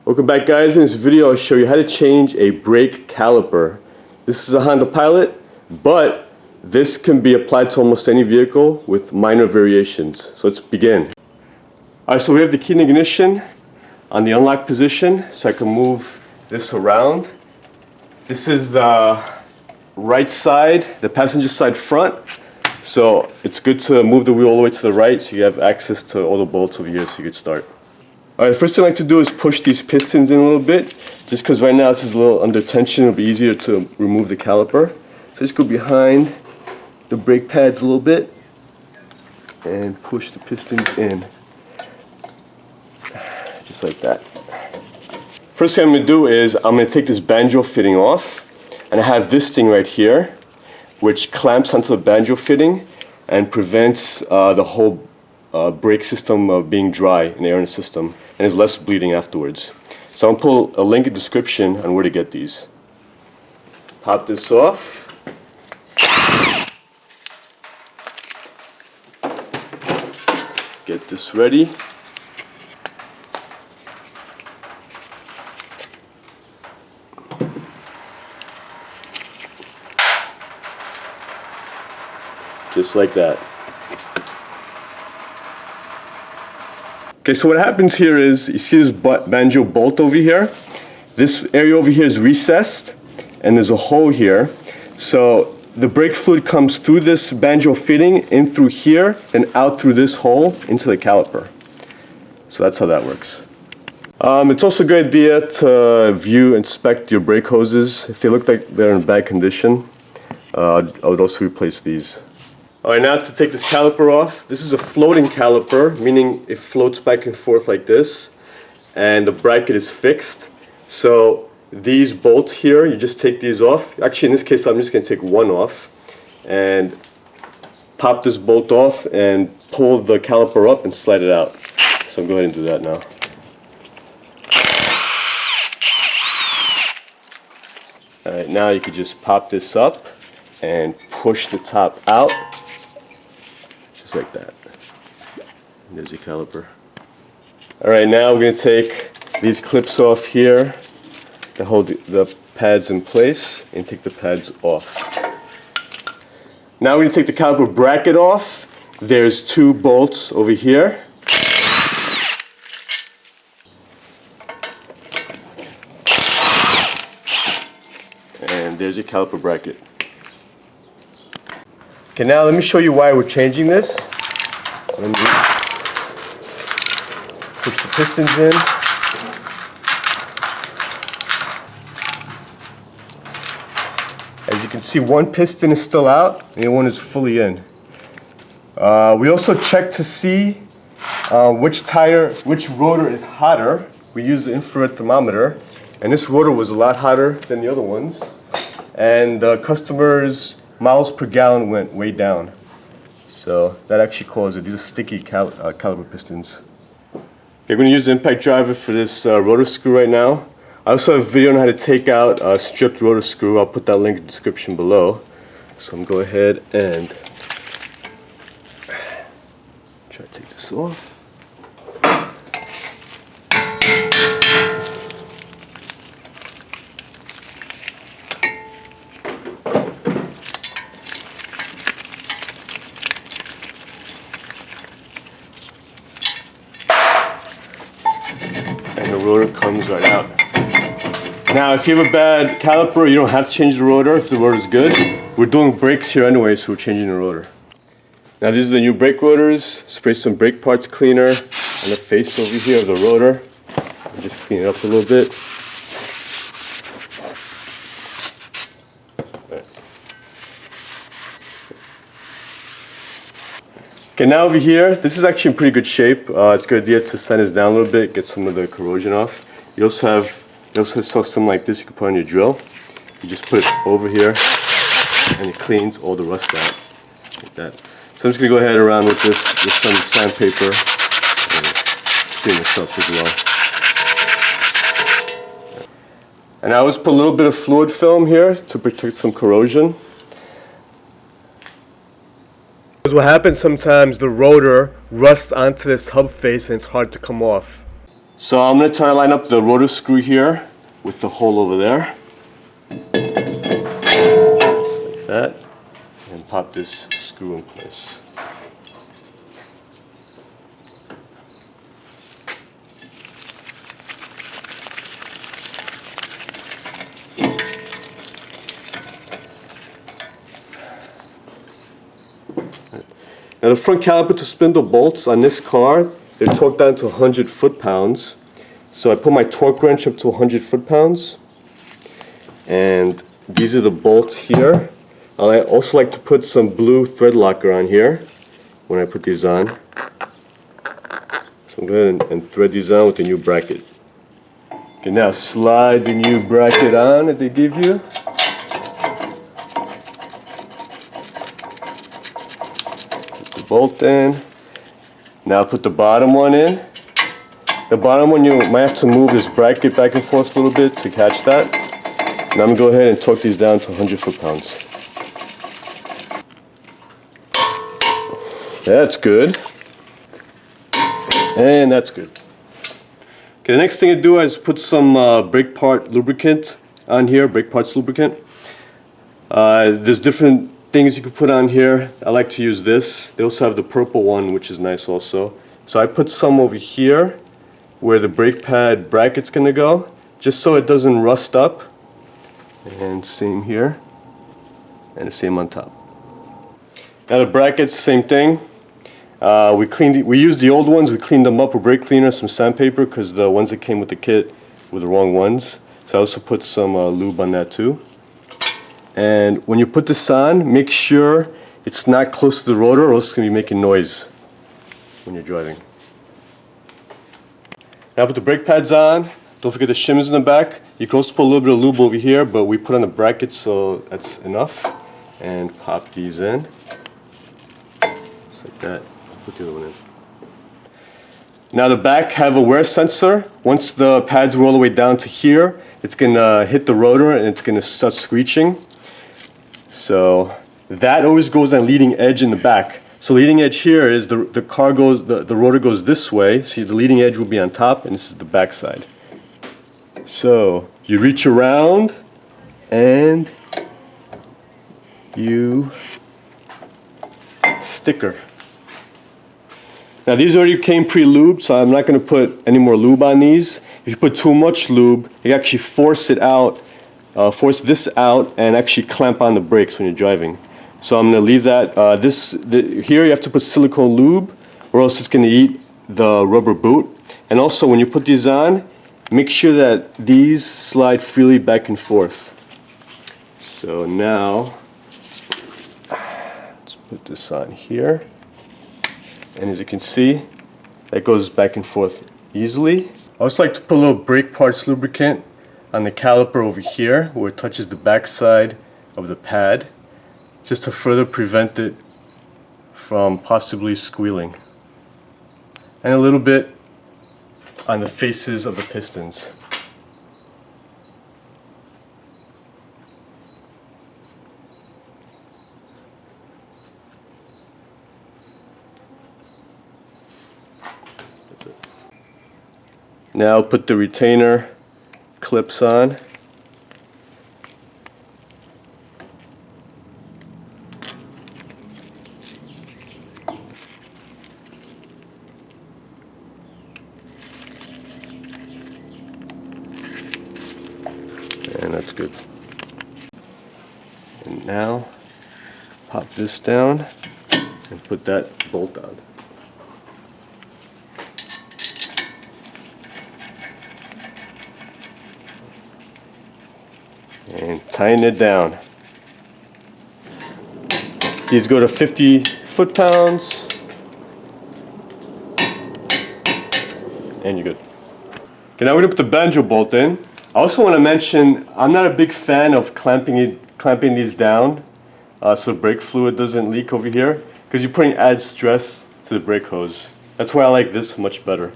Welcome back, guys. In this video I'll show you how to change a brake caliper. This is a Honda Pilot, but this can be applied to almost any vehicle with minor variations. So let's begin. Alright, so we have the key in ignition on the unlock position, so I can move this around. This is the right side, the passenger side front. So it's good to move the wheel all the way to the right so you have access to all the bolts over here so you can start. Alright, first thing I like to do is push these pistons in a little bit, just because right now this is a little under tension. It'll be easier to remove the caliper. So just go behind the brake pads a little bit and push the pistons in. Just like that. First thing I'm going to do is I'm going to take this banjo fitting off, and I have this thing right here which clamps onto the banjo fitting and prevents the whole brake system being dry and air in the system, and there's less bleeding afterwards. So I'm going to put a link in the description on where to get these. Pop this off. Get this ready. Just like that. Okay, so what happens here is, you see this banjo bolt over here? This area over here is recessed, and there's a hole here. So the brake fluid comes through this banjo fitting, in through here, and out through this hole into the caliper. So that's how that works. It's also a good idea to inspect your brake hoses. If they look like they're in bad condition, I would also replace these. Alright, now to take this caliper off. This is a floating caliper, meaning it floats back and forth like this, and the bracket is fixed. So these bolts here, you just take these off. Actually, in this case, I'm just going to take one off and pop this bolt off and pull the caliper up and slide it out. So I'll go ahead and do that now. Alright, now you can just pop this up and push the top out. Just like that. And there's your caliper. Alright, now we're going to take these clips off here to hold the pads in place, and take the pads off. Now we're going to take the caliper bracket off. There's two bolts over here. And there's your caliper bracket. Okay, now let me show you why we're changing this. Let me push the pistons in. As you can see, one piston is still out and the other one is fully in. We also check to see which rotor is hotter. We use the infrared thermometer, and this rotor was a lot hotter than the other ones, and the customer's miles per gallon went way down. So that actually caused it. These are sticky caliper pistons. Okay, I'm going to use the impact driver for this rotor screw right now. I also have a video on how to take out a stripped rotor screw. I'll put that link in the description below. So I'm going to go ahead and try to take this off. And the rotor comes right out. Now, if you have a bad caliper, you don't have to change the rotor if the rotor is good. We're doing brakes here anyway, so we're changing the rotor. Now, these are the new brake rotors. Spray some brake parts cleaner on the face over here of the rotor. And just clean it up a little bit. Okay, now over here, this is actually in pretty good shape. It's a good idea to sand this down a little bit, get some of the corrosion off. You also have something like this you can put on your drill. You just put it over here, and it cleans all the rust out, like that. So I'm just going to go ahead around with this with some sandpaper and clean this up as well. And I always put a little bit of fluid film here to protect from corrosion. Because what happens sometimes, the rotor rusts onto this hub face and it's hard to come off. So I'm going to try to line up the rotor screw here with the hole over there. Just like that. And pop this screw in place. Now the front caliper to spindle bolts on this car, they're torqued down to 100 foot-pounds. So I put my torque wrench up to 100 foot-pounds. And these are the bolts here. I also like to put some blue thread locker on here when I put these on. So I'm going to thread these on with the new bracket. Okay, now slide the new bracket on that they give you. Bolt in. Now put the bottom one in. The bottom one, you might have to move this bracket back and forth a little bit to catch that. Now I'm going to go ahead and torque these down to 100 foot-pounds. That's good. And that's good. Okay, the next thing to do is put some brake part lubricant on here, brake parts lubricant. There's different things you can put on here. I like to use this. They also have the purple one, which is nice also. So I put some over here where the brake pad bracket's gonna go, just so it doesn't rust up. And same here, and the same on top. Now the brackets, same thing. We used the old ones, we cleaned them up with brake cleaner, some sandpaper, because the ones that came with the kit were the wrong ones. So I also put some lube on that too. And when you put this on, make sure it's not close to the rotor or else it's going to be making noise when you're driving. Now put the brake pads on. Don't forget the shims in the back. You can also put a little bit of lube over here, but we put on the bracket so that's enough. And pop these in. Just like that. Put the other one in. Now the back have a wear sensor. Once the pads roll all the way down to here, it's going to hit the rotor and it's going to start screeching. So that always goes on leading edge in the back. So leading edge here is the rotor goes this way. See, the leading edge will be on top, and this is the back side. So you reach around and you sticker. Now these already came pre-lubed, so I'm not going to put any more lube on these. If you put too much lube, you actually force it out. Force this out and actually clamp on the brakes when you're driving. So I'm going to leave that. Here you have to put silicone lube or else it's going to eat the rubber boot. And also when you put these on, make sure that these slide freely back and forth. So now, let's put this on here. And as you can see, that goes back and forth easily. I also like to put a little brake parts lubricant on the caliper over here where it touches the back side of the pad, just to further prevent it from possibly squealing. And a little bit on the faces of the pistons. That's it. Now put the retainer clips on. And that's good. And now pop this down and put that bolt on. And tighten it down. These go to 50 foot-pounds. And you're good. Okay, now we're gonna put the banjo bolt in. I also want to mention, I'm not a big fan of clamping these down so brake fluid doesn't leak over here, because you're putting added stress to the brake hose. That's why I like this much better.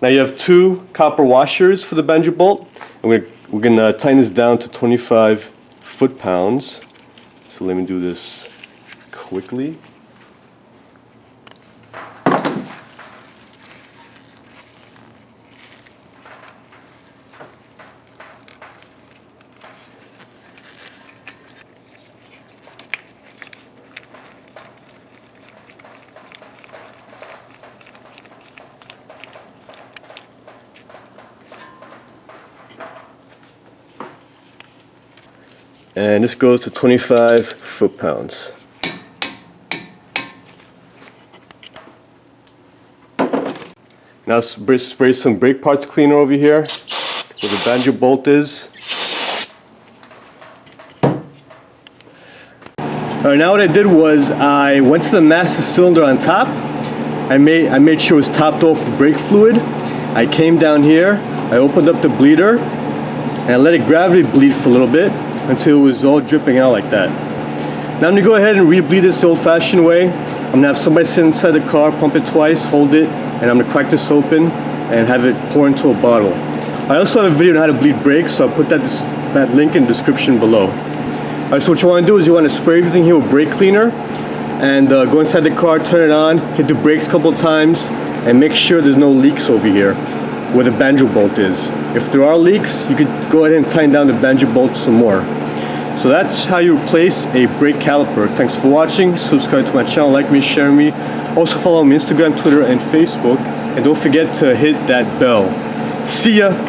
Now you have 2 copper washers for the banjo bolt, and we're going to tighten this down to 25 foot-pounds. So let me do this quickly. and this goes to 25 foot-pounds. Now spray some brake parts cleaner over here where the banjo bolt is. Alright, now what I did was I went to the master cylinder on top. I made sure it was topped off with brake fluid. I came down here, I opened up the bleeder, and I let it gravity bleed for a little bit until it was all dripping out like that. Now I'm going to go ahead and re-bleed this the old-fashioned way. I'm going to have somebody sit inside the car, pump it twice, hold it, and I'm going to crack this open and have it pour into a bottle. I also have a video on how to bleed brakes, so I'll put that link in the description below. Alright, so what you want to do is you want to spray everything here with brake cleaner and go inside the car, turn it on, hit the brakes a couple of times, and make sure there's no leaks over here where the banjo bolt is. If there are leaks, you could go ahead and tighten down the banjo bolt some more. So that's how you replace a brake caliper. Thanks for watching. Subscribe to my channel, like me, share me. Also follow me on Instagram, Twitter, and Facebook. And don't forget to hit that bell. See ya!